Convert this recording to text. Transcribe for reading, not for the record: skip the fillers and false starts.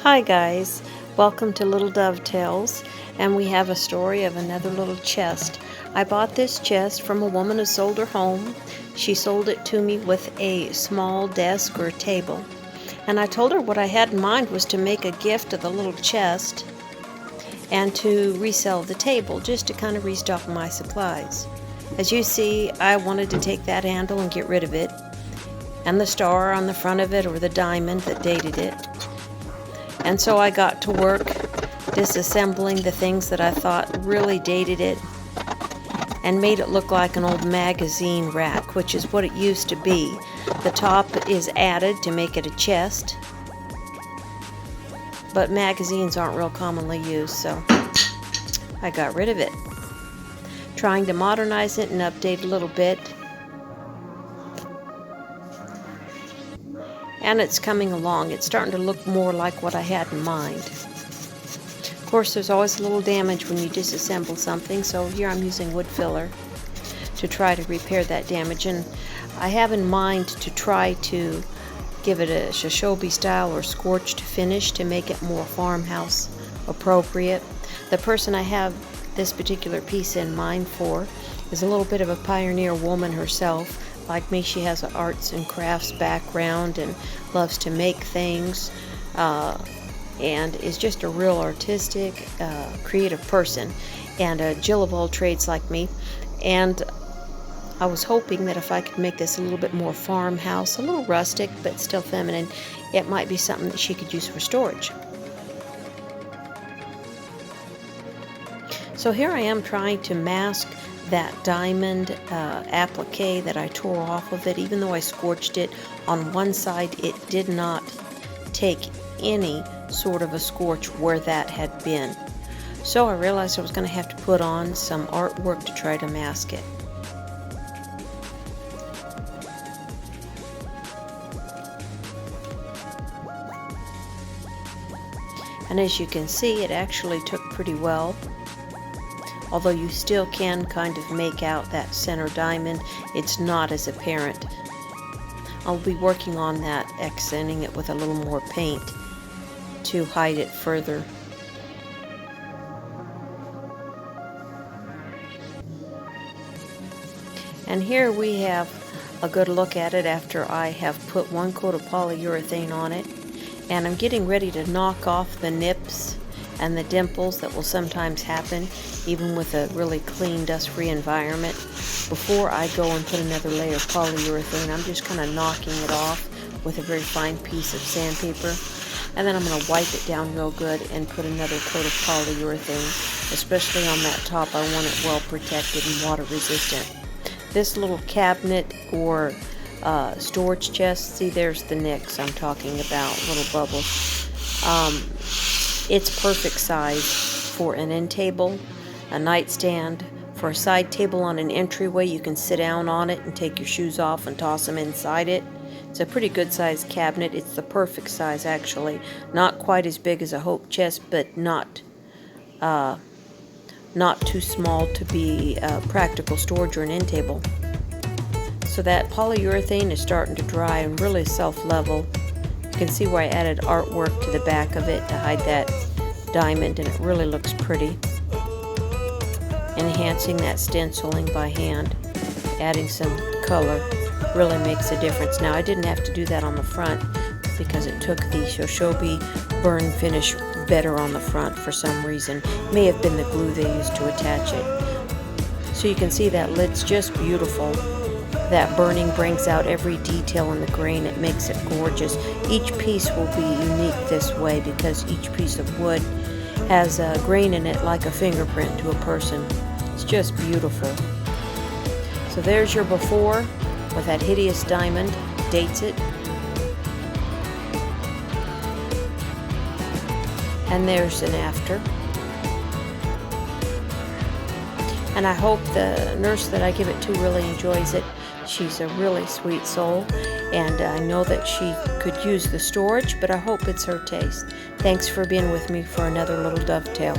Hi guys, welcome to Little Dovetails, and we have a story of another little chest. I bought this chest from a woman who sold her home. She sold it to me with a small desk or table, and I told her what I had in mind was to make a gift of the little chest and to resell the table just to kind of restock my supplies. As you see, I wanted to take that handle and get rid of it, and the star on the front of it or the diamond that dated it. And so I got to work disassembling the things that I thought really dated it and made it look like an old magazine rack, which is what it used to be. The top is added to make it a chest, but magazines aren't real commonly used, so I got rid of it. Trying to modernize it and update a little bit. And it's coming along. It's starting to look more like what I had in mind. Of course, there's always a little damage when you disassemble something, so here I'm using wood filler to try to repair that damage. And I have in mind to try to give it a Shoshobi style or scorched finish to make it more farmhouse appropriate. The person I have this particular piece in mind for is a little bit of a pioneer woman herself. Like me, she has an arts and crafts background and loves to make things and is just a real artistic, creative person, and a Jill of all trades like me. And I was hoping that if I could make this a little bit more farmhouse, a little rustic but still feminine, it might be something that she could use for storage. So here I am trying to mask that diamond applique that I tore off of it. Even though I scorched it on one side, it did not take any sort of a scorch where that had been. So I realized I was going to have to put on some artwork to try to mask it. And as you can see, it actually took pretty well. Although you still can kind of make out that center diamond, it's not as apparent. I'll be working on that, accenting it with a little more paint to hide it further. And here we have a good look at it after I have put one coat of polyurethane on it. And I'm getting ready to knock off the nips and the dimples that will sometimes happen even with a really clean, dust-free environment. Before I go and put another layer of polyurethane, I'm just kind of knocking it off with a very fine piece of sandpaper, and then I'm going to wipe it down real good and put another coat of polyurethane. Especially on that top, I want it well protected and water resistant. This little cabinet or storage chest, see, there's the nicks I'm talking about, little bubbles. It's perfect size for an end table, a nightstand, for a side table on an entryway. You can sit down on it and take your shoes off and toss them inside it. It's a pretty good sized cabinet. It's the perfect size, actually. Not quite as big as a Hope chest, but not too small to be practical storage or an end table. So that polyurethane is starting to dry and really self-level. You can see where I added artwork to the back of it to hide that diamond, and it really looks pretty. Enhancing that stenciling by hand, adding some color, really makes a difference. Now, I didn't have to do that on the front because it took the Shoshobi burn finish better on the front for some reason. May have been the glue they used to attach it. So you can see that lid's just beautiful. That burning brings out every detail in the grain. It makes it gorgeous. Each piece will be unique this way because each piece of wood has a grain in it like a fingerprint to a person. It's just beautiful. So there's your before with that hideous diamond. Dates it. And there's an after. And I hope the nurse that I give it to really enjoys it. She's a really sweet soul, and I know that she could use the storage, but I hope it's her taste. Thanks for being with me for another little dovetail.